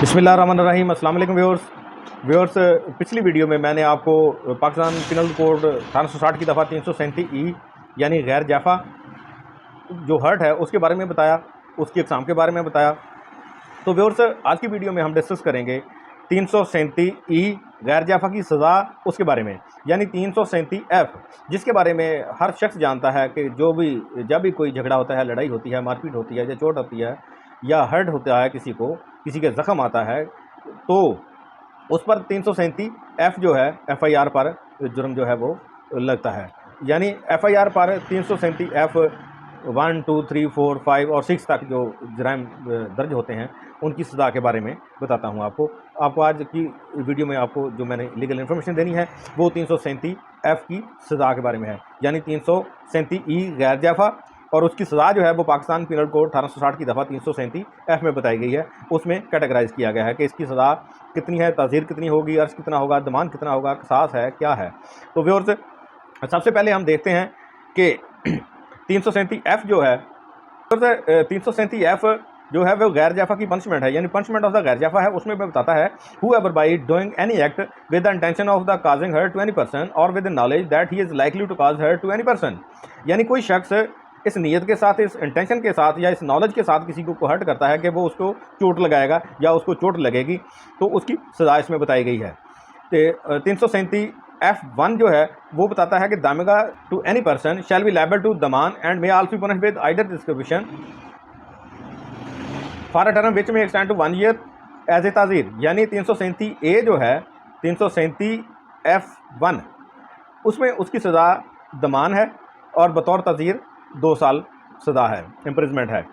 बिस्मिल्लाहिर्रहमानिर्रहीम। अस्सलाम वालेकुम व्यूअर्स, पिछली वीडियो में मैंने आपको पाकिस्तान पिनल कोड 1860 की दफ़ा 337 यानी गैर जाफा जो हर्ट है उसके बारे में बताया, उसकी इकसाम के बारे में बताया। तो व्यूअर्स, आज की वीडियो में हम डिस्कस करेंगे 337 गैर जाफा की सज़ा उसके बारे में, यानी 337 जिसके बारे में हर शख्स जानता है कि जब भी कोई झगड़ा होता है, लड़ाई होती है, मारपीट होती है या चोट होती है या हर्ट होता है, किसी के ज़ख्म आता है तो उस पर 337 जो है FIR पर जुर्म जो है वो लगता है। यानी FIR पर 337 1, 2, 3, 4, 5 और 6 तक जो जराइम दर्ज होते हैं उनकी सज़ा के बारे में बताता हूँ आपको आज की वीडियो में आपको जो मैंने लीगल इन्फॉर्मेशन देनी है वो 337 की सज़ा के बारे में है, यानी 337 गैर जाफा और उसकी सज़ा जो है वो पाकिस्तान पिनल कोड 1860 की दफ़ा 337 में बताई गई है। उसमें कैटेगराइज किया गया है कि इसकी सज़ा कितनी है, ताज़ीर कितनी होगी, अर्ज कितना होगा, दमान कितना होगा, कसास है, क्या है। तो व्यूअर्स, सबसे पहले हम देखते हैं कि 337 जो है 337 जो है वो गैर जाफा की पनिशमेंट है, यानी पनिशमेंट ऑफ द गैर जाफा है। उसमें बताता है whoever by doing any act with the intention of the causing hurt to any person or with the knowledge that he is likely to cause hurt to any person, यानी कोई शख्स इस नीयत के साथ, इस इंटेंशन के साथ या इस नॉलेज के साथ किसी को हर्ट करता है कि वो उसको चोट लगाएगा या उसको चोट लगेगी, तो उसकी सज़ा इसमें बताई गई है। 337 जो है वो बताता है कि दामेगा to any person shall be liable to दमान and may also be punished with either description for a term which may extend to 1 year as a ताज़ीर, यानी 337 जो है 337 उसमें उसकी सज़ा दमान है और बतौर ताज़ीर 2 साल सज़ा है, इम्प्रिजमेंट है।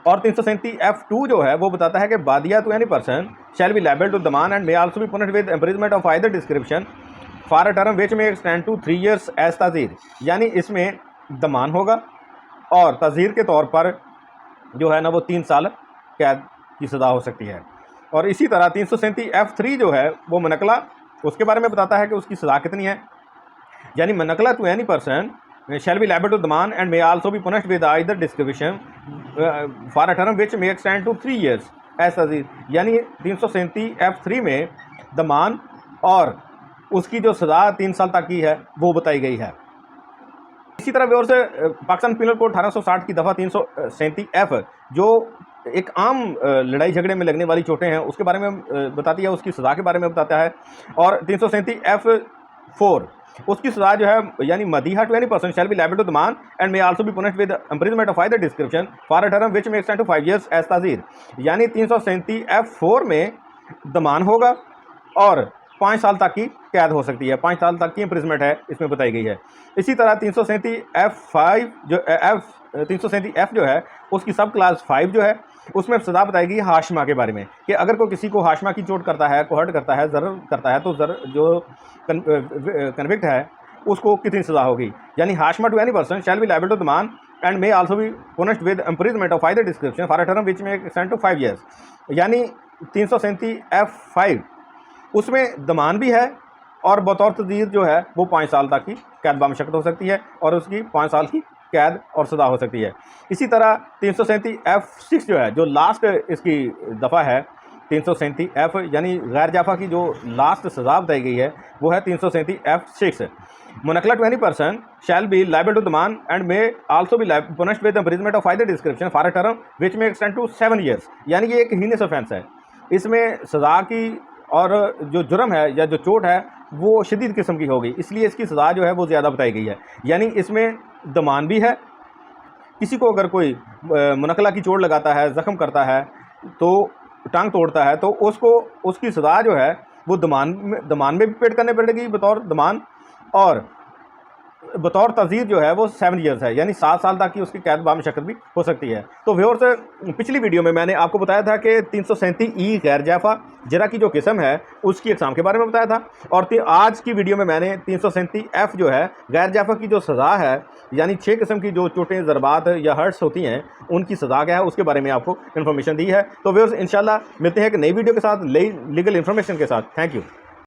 और 337 जो है वो बताता है कि बादिया to any person shall be liable to दमान and may also be punished with imprisonment of either description for a term which may extend to 3 years as ताज़ीर, यानी इसमें दमान होगा और ताज़ीर के तौर पर जो है ना वो 3 साल कैद की सज़ा हो सकती है। और इसी तरह 337 जो है वो मनकला, उसके बारे में बताता है कि उसकी सज़ा कितनी है, यानी मनकला to any person shall be liable to demand and may also be punished with either discretion for a term which may extend to 3 years as ताज़ीर, यानी 337 में दमान और उसकी जो सज़ा 3 साल तक की है वो बताई गई है। इसी तरह व्यूअर्स, पाकिस्तान पिनल कोड 1860 की दफ़ा 337 जो एक आम लड़ाई झगड़े में लगने वाली चोटें हैं उसके बारे में बताती है, उसकी सज़ा के बारे में बताता है। और 337 उसकी सज़ा जो है यानी मदीहा to any person shall be liable to दमान and may also be punished with imprisonment of either description for a term which may extend to 5 years as ताज़ीर, यानी 337 में दमान होगा और 5 साल तक की कैद हो सकती है, 5 साल तक की इम्प्रिजमेंट है इसमें बताई गई है। इसी तरह 337 जो है उसकी सब क्लास 5 जो है उसमें सज़ा बताई गई हाशमा के बारे में कि अगर कोई किसी को हाशमा की चोट करता है, को हर्ट करता है, ज़रर करता है, तो जो कन्विक्ट है उसको कितनी सज़ा होगी, यानी हाशमा to any person shall be liable to दमान and may also be punished with imprisonment of either description for a term which may extend to 5 years, यानी 337 उसमें दमान भी है और बतौर ताज़ीर जो है वो 5 साल तक की कैद बामशक्कत हो सकती है और उसकी 5 साल की कैद और सज़ा हो सकती है। इसी तरह 337 जो है, जो लास्ट इसकी दफ़ा है 337 यानी गैर जाफा की जो लास्ट सज़ा बताई गई है वो है 337 मुनकला to any person shall be liable to दमान and may also be punished with imprisonment of either description for a term which may extend to 7 years, यानी ये एक हीनियस ऑफेंस है। इसमें सज़ा की और जो जुर्म है या जो चोट है वो शदीद किस्म की होगी, इसलिए इसकी सज़ा जो है वो ज़्यादा बताई गई है। यानी इसमें दमान भी है, किसी को अगर कोई मुनकला की चोट लगाता है, ज़ख्म करता है, तो टांग तोड़ता है, तो उसको उसकी सज़ा जो है वो दमान में भी पेड करने पड़ेगी बतौर दमान, और बतौर ताज़ीर जो है वो 7 ईयर्स है, यानी 7 साल तक की उसकी कैद बामशक्कत भी हो सकती है। तो व्यूअर्स, पिछली वीडियो में मैंने आपको बताया था कि 337 गैर जाफा जरा की जो किस्म है उसकी इकसाम के बारे में बताया था, और आज की वीडियो में मैंने 337 जो है गैर जाफा की जो सज़ा है, यानी 6 किस्म की जो चोटें, ज़रबात या हर्ट्स होती हैं उनकी सज़ा क्या है उसके बारे में आपको इन्फॉर्मेशन दी है। तो व्यूअर्स, इंशाल्लाह मिलते हैं एक नई वीडियो के साथ, नई लीगल इन्फॉर्मेशन के साथ। Thank you.